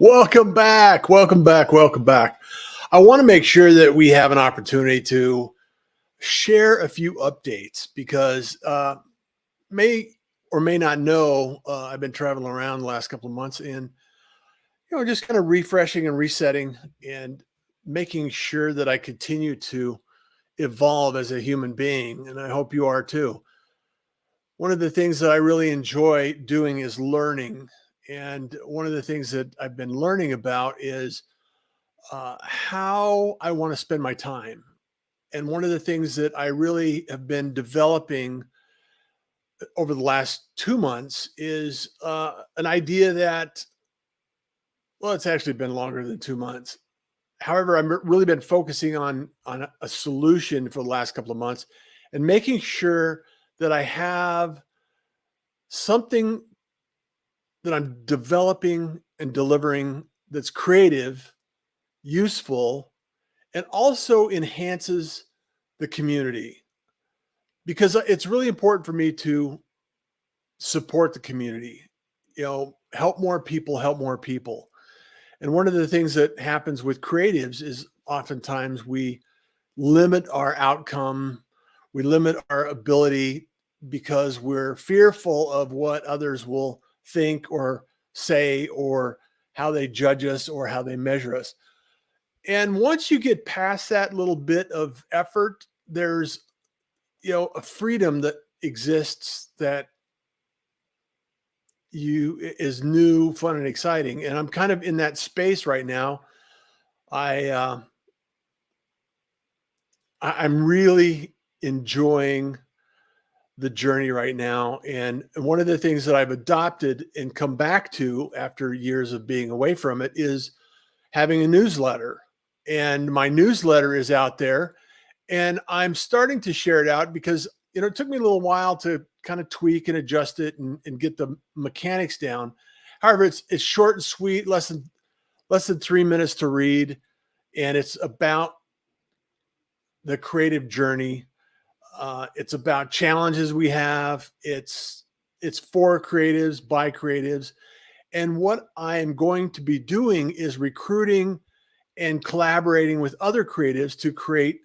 Welcome back. Welcome back. Welcome back. I want to make sure that we have an opportunity to share a few updates because may or may not know I've been traveling around the last couple of months and just kind of refreshing and resetting and making sure that I continue to evolve as a human being, and I hope you are too. One of the things that I really enjoy doing is learning. And one of the things that I've been learning about is how I want to spend my time. And one of the things that I really have been developing over the last 2 months is an idea that, well, it's actually been longer than 2 months. However, I've really been focusing on a solution for the last couple of months and making sure that I have something that I'm developing and delivering that's creative, useful, and also enhances the community. Because it's really important for me to support the community, help more people, help more people. And one of the things that happens with creatives is oftentimes we limit our outcome, we limit our ability because we're fearful of what others will think or say or how they judge us or how they measure us. And once you get past that little bit of effort, there's a freedom that exists that is new, fun, and exciting. And I'm kind of in that space right now. I'm really enjoying the journey right now. And one of the things that I've adopted and come back to after years of being away from it is having a newsletter. And my newsletter is out there and I'm starting to share it out because, it took me a little while to kind of tweak and adjust it and get the mechanics down. However, it's short and sweet, less than 3 minutes to read. And it's about the creative journey. It's about challenges we have. It's for creatives, by creatives. And what I am going to be doing is recruiting and collaborating with other creatives to create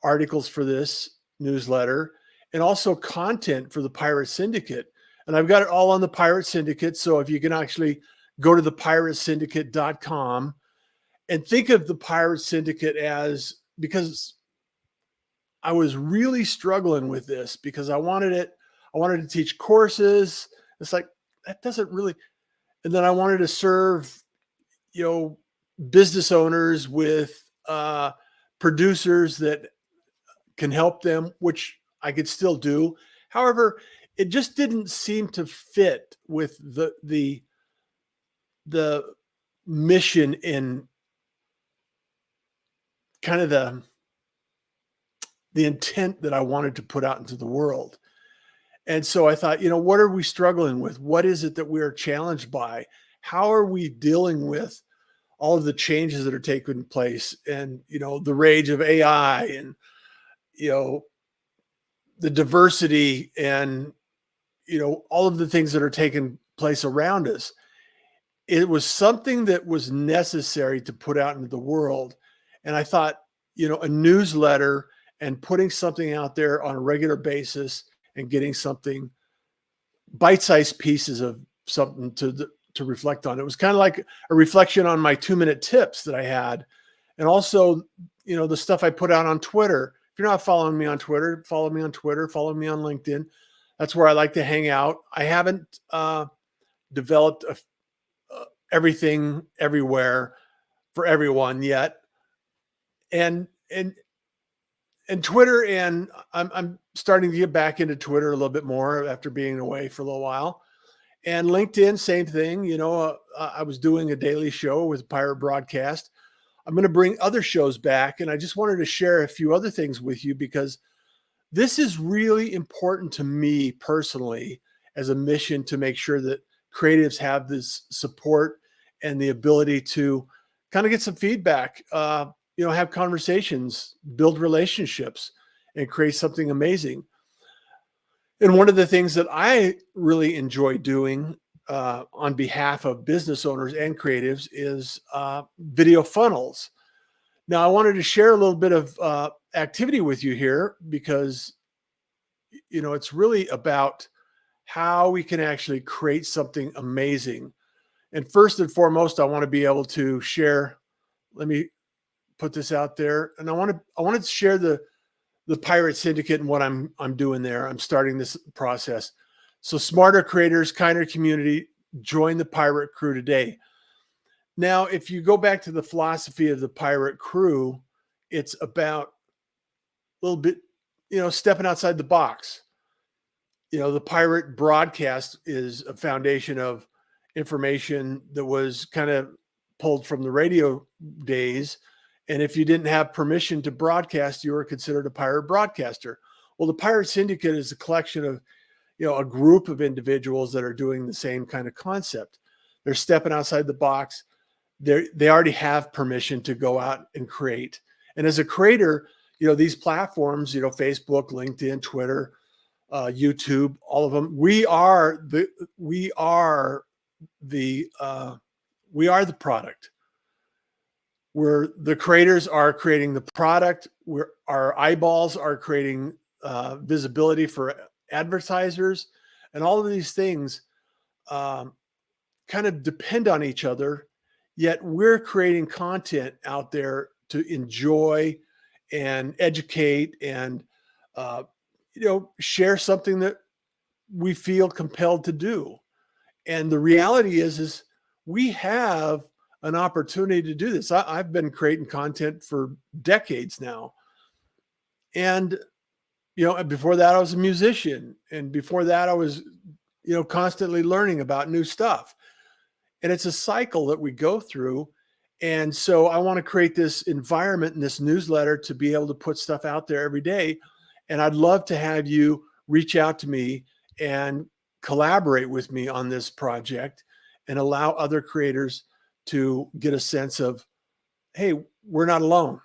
articles for this newsletter and also content for the Pirate Syndicate. And I've got it all on the Pirate Syndicate. So if you can actually go to thepiratesyndicate.com and think of the Pirate Syndicate because I was really struggling with this because I wanted to teach courses. It's like, that doesn't really, and then I wanted to serve, business owners with producers that can help them, which I could still do. However, it just didn't seem to fit with the mission in kind of the intent that I wanted to put out into the world. And so I thought, what are we struggling with? What is it that we are challenged by? How are we dealing with all of the changes that are taking place and, the rage of AI and, the diversity and, all of the things that are taking place around us. It was something that was necessary to put out into the world. And I thought, a newsletter and putting something out there on a regular basis and getting something bite-sized pieces of something to reflect on. It was kind of like a reflection on my 2-minute tips that I had. And also, the stuff I put out on Twitter. If you're not following me on Twitter, follow me on Twitter, follow me on LinkedIn. That's where I like to hang out. I haven't developed everything everywhere for everyone yet. And Twitter, and I'm starting to get back into Twitter a little bit more after being away for a little while. And LinkedIn, same thing. I was doing a daily show with Pirate Broadcast. I'm going to bring other shows back, and I just wanted to share a few other things with you because this is really important to me personally as a mission to make sure that creatives have this support and the ability to kind of get some feedback, have conversations, build relationships, and create something amazing. And one of the things that I really enjoy doing on behalf of business owners and creatives is video funnels. Now, I wanted to share a little bit of activity with you here because, it's really about how we can actually create something amazing. And first and foremost, I want to be able to share. Let me put this out there, and I wanted to share the Pirate Syndicate and what I'm doing there. I'm starting this process. So smarter creators, kinder community, join the Pirate Crew today. Now, if you go back to the philosophy of the Pirate Crew, it's about a little bit, stepping outside the box. The pirate broadcast is a foundation of information that was kind of pulled from the radio days. And if you didn't have permission to broadcast, you were considered a pirate broadcaster. Well, the Pirate Syndicate is a collection of, a group of individuals that are doing the same kind of concept. They're stepping outside the box. They already have permission to go out and create. And as a creator, these platforms, Facebook, LinkedIn, Twitter, YouTube, all of them, we are the product. Where the creators are creating the product, where our eyeballs are creating visibility for advertisers, and all of these things kind of depend on each other. Yet we're creating content out there to enjoy and educate and share something that we feel compelled to do. And the reality is we have an opportunity to do this. I've been creating content for decades now. And, before that I was a musician. And before that I was, constantly learning about new stuff. And it's a cycle that we go through. And so I want to create this environment and this newsletter to be able to put stuff out there every day. And I'd love to have you reach out to me and collaborate with me on this project and allow other creators to get a sense of, hey, we're not alone.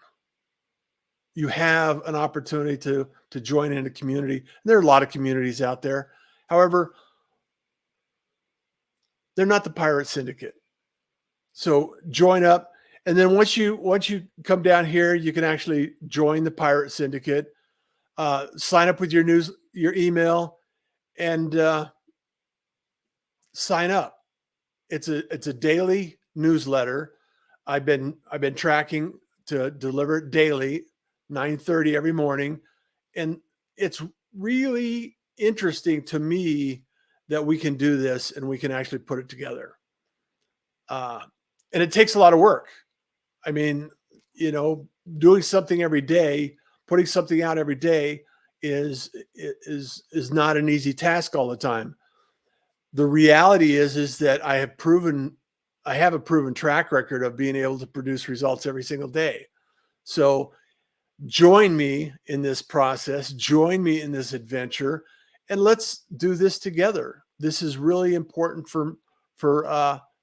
You have an opportunity to join in a community. And there are a lot of communities out there. However, they're not the Pirate Syndicate. So join up. And then once you come down here, you can actually join the Pirate Syndicate, sign up with your email, and sign up. It's a daily newsletter. I've been tracking to deliver it daily, 9:30 every morning. And it's really interesting to me that we can do this and we can actually put it together. And it takes a lot of work. I mean, doing something every day, putting something out every day is not an easy task all the time. The reality is that I have a proven track record of being able to produce results every single day. So join me in this process, join me in this adventure, and let's do this together. This is really important for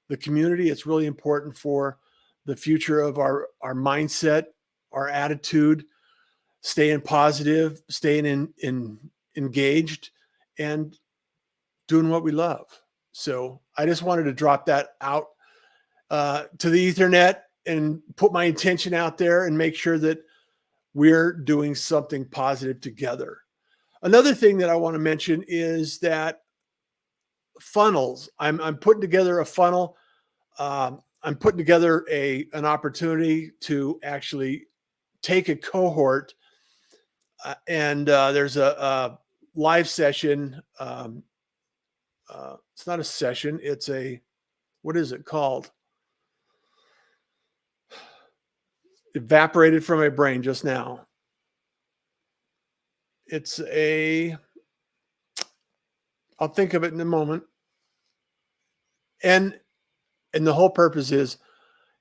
the community. It's really important for the future of our mindset, our attitude, staying positive, staying engaged, and doing what we love. So I just wanted to drop that out to the Ethernet and put my intention out there and make sure that we're doing something positive together. Another thing that I want to mention is that funnels. I'm putting together a funnel. I'm putting together an opportunity to actually take a cohort and there's a live session. It's not a session. It's what is it called? Evaporated from my brain just now. I'll think of it in a moment. And the whole purpose is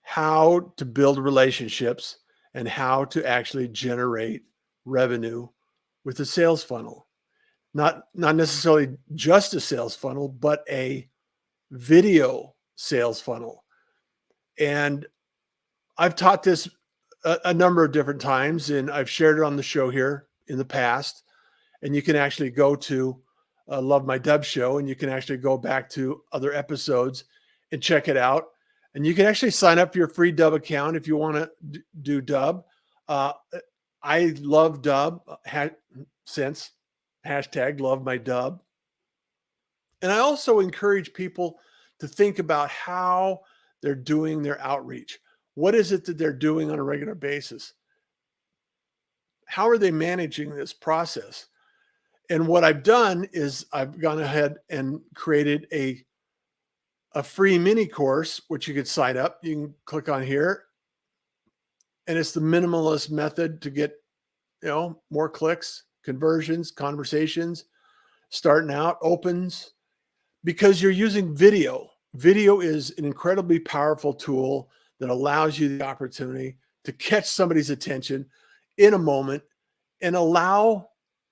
how to build relationships and how to actually generate revenue with a sales funnel. Not necessarily just a sales funnel, but a video sales funnel. And I've taught this a number of different times, and I've shared it on the show here in the past. And you can actually go to Love My Dub show, and you can actually go back to other episodes and check it out. And you can actually sign up for your free Dubb account if you want to do Dubb. Uh, I love Dubb since hashtag Love My Dubb. And I also encourage people to think about how they're doing their outreach. What is it that they're doing on a regular basis? How are they managing this process? And what I've done is I've gone ahead and created a free mini course, which you could sign up. You can click on here, and it's the minimalist method to get, more clicks, conversions, conversations, starting out, opens, because you're using video. Video is an incredibly powerful tool that allows you the opportunity to catch somebody's attention in a moment and allow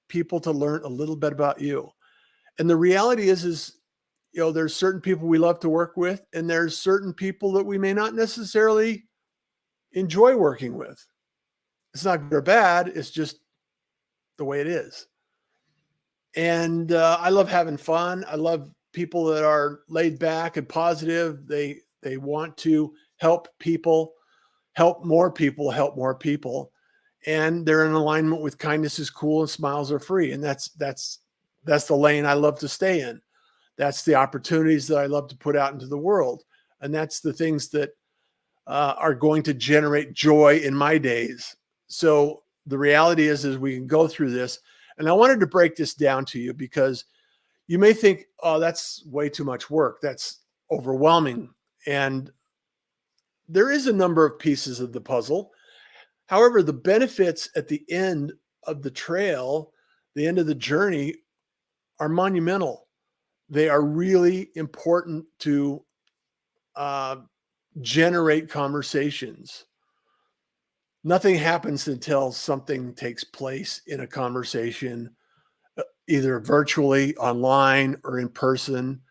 people to learn a little bit about you. And the reality is, there's certain people we love to work with, and there's certain people that we may not necessarily enjoy working with. It's not good or bad. It's just the way it is. And I love having fun. I love people that are laid back and positive. They want to help people, help more people, and they're in alignment with kindness is cool and smiles are free. And that's the lane I love to stay in. That's the opportunities that I love to put out into the world. And that's the things that are going to generate joy in my days. So the reality is we can go through this. And I wanted to break this down to you because you may think, oh, that's way too much work. That's overwhelming. And there is a number of pieces of the puzzle. However, the benefits at the end of the trail, the end of the journey, are monumental. They are really important to generate conversations. Nothing happens until something takes place in a conversation, either virtually, online, or in person.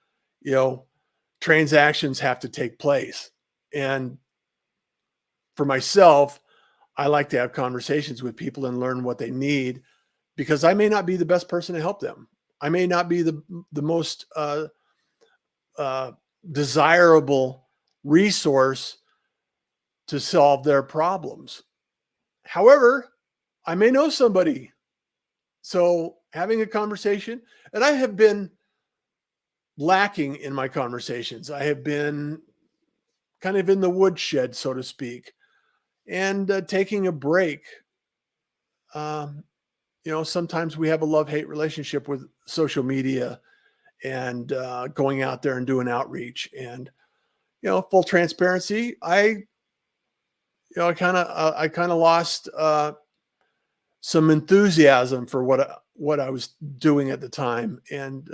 Transactions have to take place. And for myself, I like to have conversations with people and learn what they need, because I may not be the best person to help them. I may not be the most desirable resource to solve their problems. However, I may know somebody. So having a conversation, and I have been lacking in my conversations. I have been kind of in the woodshed, so to speak, and taking a break. Sometimes we have a love-hate relationship with social media and going out there and doing outreach. And, full transparency, I kind of lost some enthusiasm for what I was doing at the time. And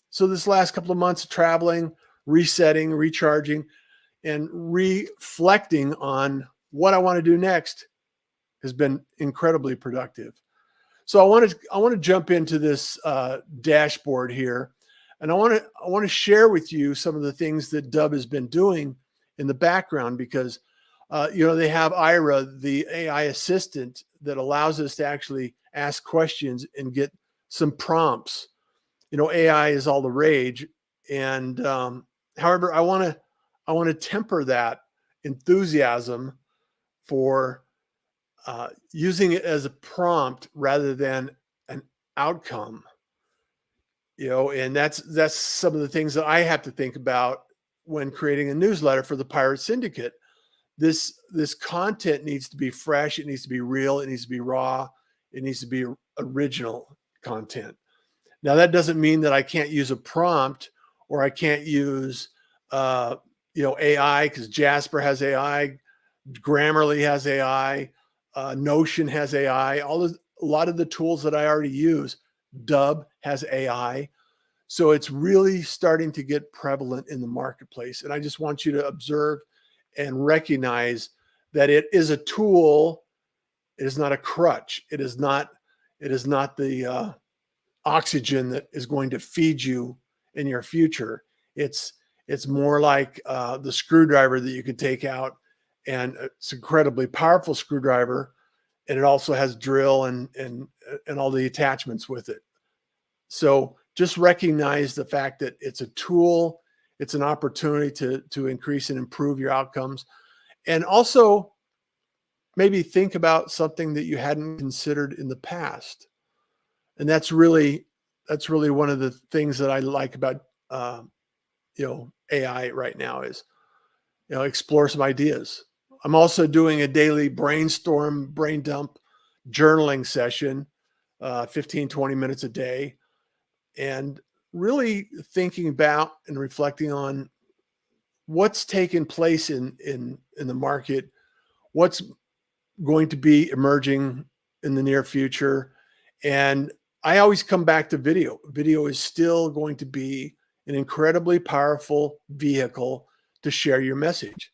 so this last couple of months of traveling, resetting, recharging, and reflecting on what I want to do next has been incredibly productive. So I want to jump into this dashboard here, and I want to share with you some of the things that Dubb has been doing in the background, because they have Ira, the AI assistant, that allows us to actually ask questions and get some prompts. AI is all the rage, and however, I want to temper that enthusiasm for using it as a prompt rather than an outcome. And that's some of the things that I have to think about when creating a newsletter for the Pirate Syndicate. This content needs to be fresh. It needs to be real. It needs to be raw. It needs to be original content. Now, that doesn't mean that I can't use a prompt, or I can't use AI, because Jasper has AI, Grammarly has AI, Notion has AI. A lot of the tools that I already use, Dubb has AI. So it's really starting to get prevalent in the marketplace. And I just want you to observe and recognize that it is a tool. It is not a crutch. It is not the oxygen that is going to feed you in your future. It's more like the screwdriver that you could take out, and it's an incredibly powerful screwdriver, and it also has drill and all the attachments with it. So just recognize the fact that it's a tool, it's an opportunity to increase and improve your outcomes. And also maybe think about something that you hadn't considered in the past. And that's really one of the things that I like about AI right now is, explore some ideas. I'm also doing a daily brainstorm, brain dump journaling session, 15, 20 minutes a day, and really thinking about and reflecting on what's taken place in the market, what's going to be emerging in the near future. And I always come back to video. Video is still going to be an incredibly powerful vehicle to share your message.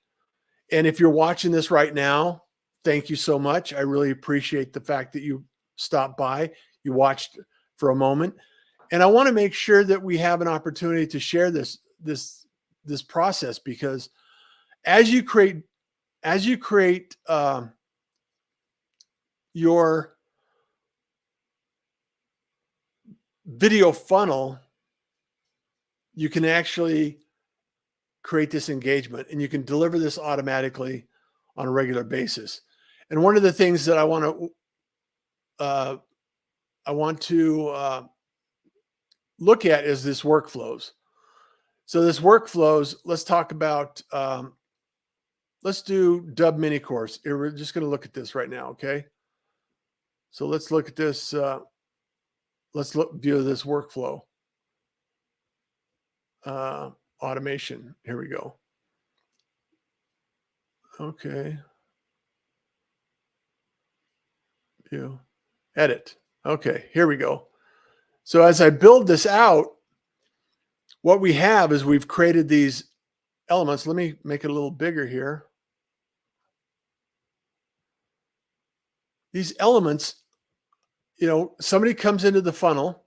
And if you're watching this right now, thank you so much. I really appreciate the fact that you stopped by, you watched for a moment. And I want to make sure that we have an opportunity to share this process, because as you create your video funnel, you can actually create this engagement, and you can deliver this automatically on a regular basis. And one of the things that I want to look at is this workflows. So this workflows, let's talk about, let's do Dubb mini course. We're just going to look at this right now. Okay. So let's look at this. Let's view this workflow. Automation. Here we go. Okay. View. Edit. Okay, here we go. So as I build this out, what we have is we've created these elements. Let me make it a little bigger here. These elements, somebody comes into the funnel,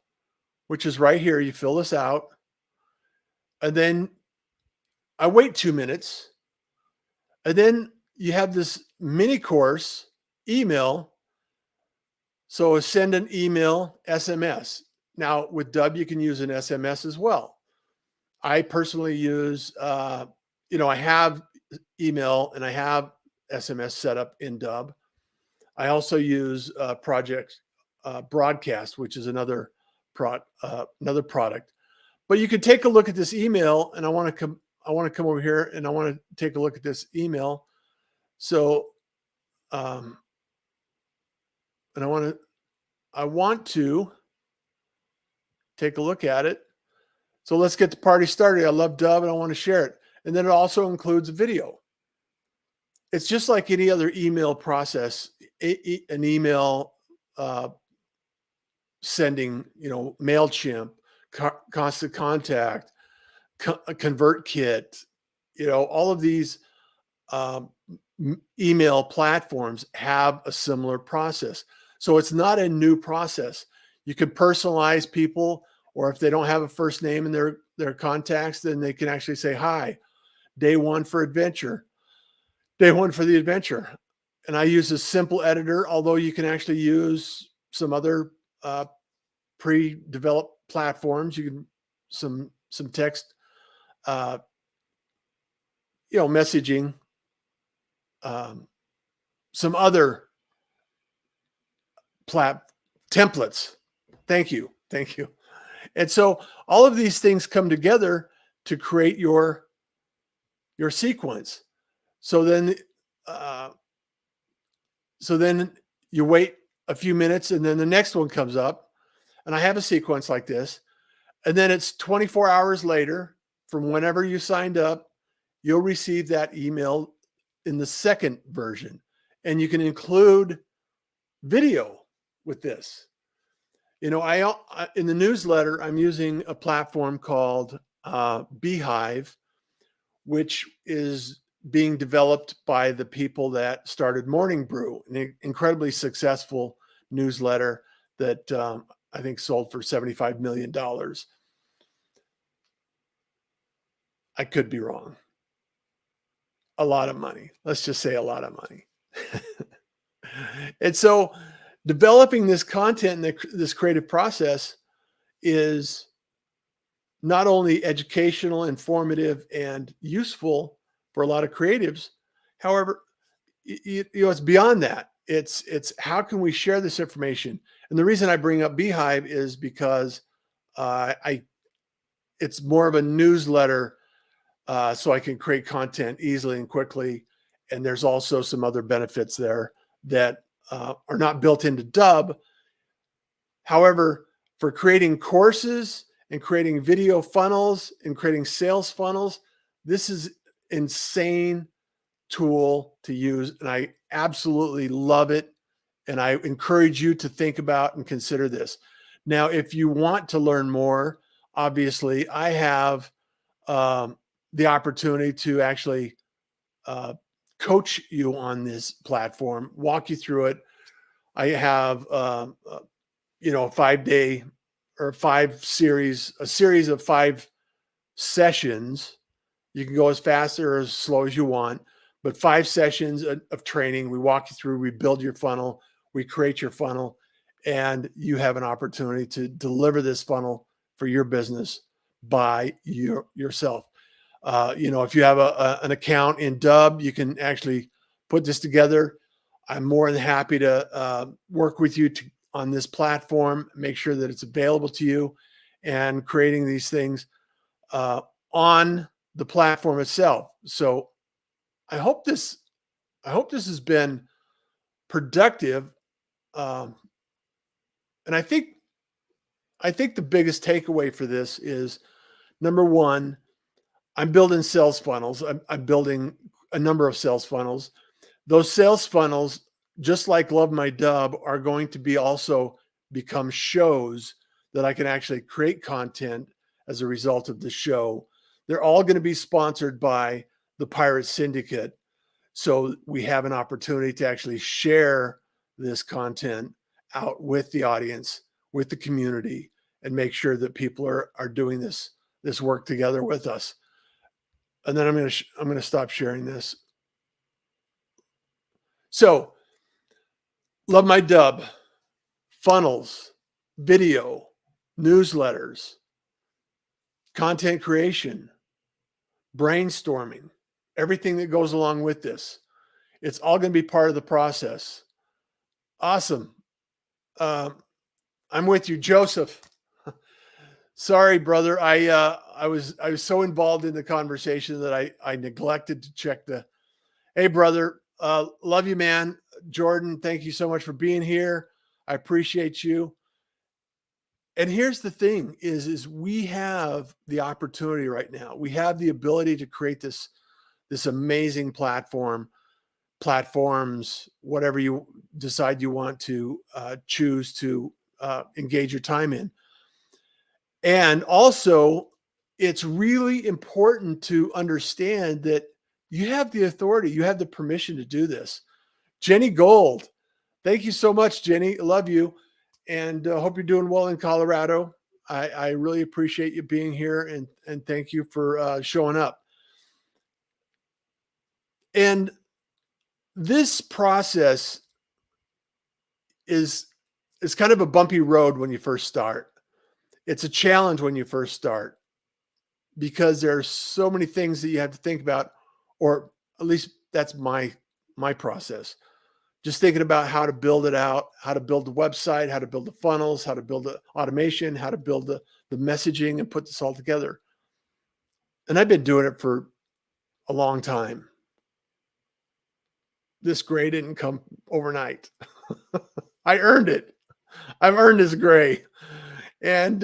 which is right here. You fill this out. And then I wait 2 minutes. And then you have this mini course email. So send an email, SMS. Now with Dubb, you can use an SMS as well. I personally use, I have email and I have SMS set up in Dubb. I also use Project Broadcast, which is another product. But you could take a look at this email, and I want to come over here and I want to take a look at this email. So, and I want to take a look at it. So let's get the party started. I love Dubb and I want to share it. And then it also includes video. It's just like any other email process, an email sending, MailChimp, Constant Contact, ConvertKit, all of these email platforms have a similar process. So it's not a new process. You can personalize people, or if they don't have a first name in their contacts, then they can actually say, hi, day one for adventure, day one for the adventure. And I use a simple editor, although you can actually use some other pre-developed platforms. You can some text, messaging, some other templates. Thank you. And so all of these things come together to create your sequence. So then you wait a few minutes, and then the next one comes up, and I have a sequence like this. And then it's 24 hours later from whenever you signed up, you'll receive that email in the second version. And you can include video with this. I in the newsletter, I'm using a platform called Beehive, which is being developed by the people that started Morning Brew, an incredibly successful newsletter that I think sold for $75 million. I could be wrong. A lot of money. Let's just say a lot of money. And so developing this content and this creative process is not only educational, informative, and useful for a lot of creatives. However, it's beyond that. It's how can we share this information? And the reason I bring up Beehive is because I it's more of a newsletter, so I can create content easily and quickly. And there's also some other benefits there that are not built into Dubb. However, for creating courses and creating video funnels and creating sales funnels, this is insane tool to use, and I absolutely love it. And I encourage you to think about and consider this. Now, if you want to learn more, obviously, I have the opportunity to actually uh, coach you on this platform, walk you through it. I have, a 5-day or a series of 5 sessions. You can go as fast or as slow as you want, but 5 sessions of training. We walk you through, we build your funnel, we create your funnel, and you have an opportunity to deliver this funnel for your business by yourself. If you have an account in Dubb, you can actually put this together. I'm more than happy to work with you on this platform, make sure that it's available to you, and creating these things on the platform itself. So I hope this has been productive. Um, and I think the biggest takeaway for this is, number one, I'm building sales funnels. I'm building a number of sales funnels. Those sales funnels, just like LoveMyDubb, are going to be also become shows that I can actually create content as a result of the show. They're all going to be sponsored by the Pirate Syndicate. So we have an opportunity to actually share this content out with the audience, with the community, and make sure that people are doing this work together with us. And then I'm going to stop sharing this. So, LoveMyDubb, funnels, video, newsletters, content creation, brainstorming, everything that goes along with this. It's all going to be part of the process. Awesome. I'm with you, Joseph. Sorry, brother. I was so involved in the conversation that I neglected to check the. Hey, brother. Love you, man. Jordan, thank you so much for being here. I appreciate you. And here's the thing: is we have the opportunity right now. We have the ability to create this amazing platforms, whatever you decide you want to choose to engage your time in. And also, it's really important to understand that you have the authority, you have the permission to do this. Jenny Gold, thank you so much, Jenny. Love you. And hope you're doing well in Colorado. I really appreciate you being here, and thank you for showing up. And this process is kind of a bumpy road when you first start. It's a challenge when you first start because there's so many things that you have to think about, or at least that's my process. Just thinking about how to build it out, how to build the website, how to build the funnels, how to build the automation, how to build the messaging and put this all together. And I've been doing it for a long time. This gray didn't come overnight. I earned it. I've earned this gray. And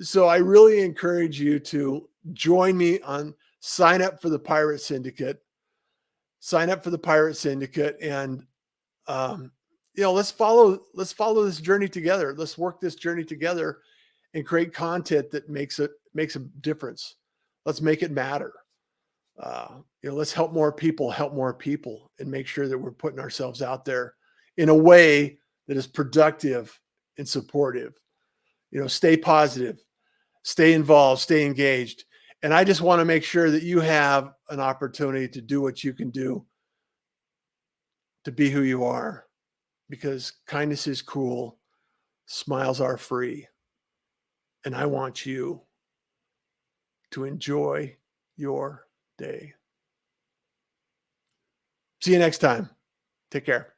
so I really encourage you to join me on sign up for the Pirate Syndicate. Sign up for the Pirate Syndicate, and let's follow this journey together. Let's work this journey together and create content that makes a difference. Let's make it matter. Let's help more people, and make sure that we're putting ourselves out there in a way that is productive and supportive. Stay positive, stay involved, stay engaged. And I just want to make sure that you have an opportunity to do what you can do to be who you are, because kindness is cool, smiles are free, and I want you to enjoy your day. See you next time. Take care.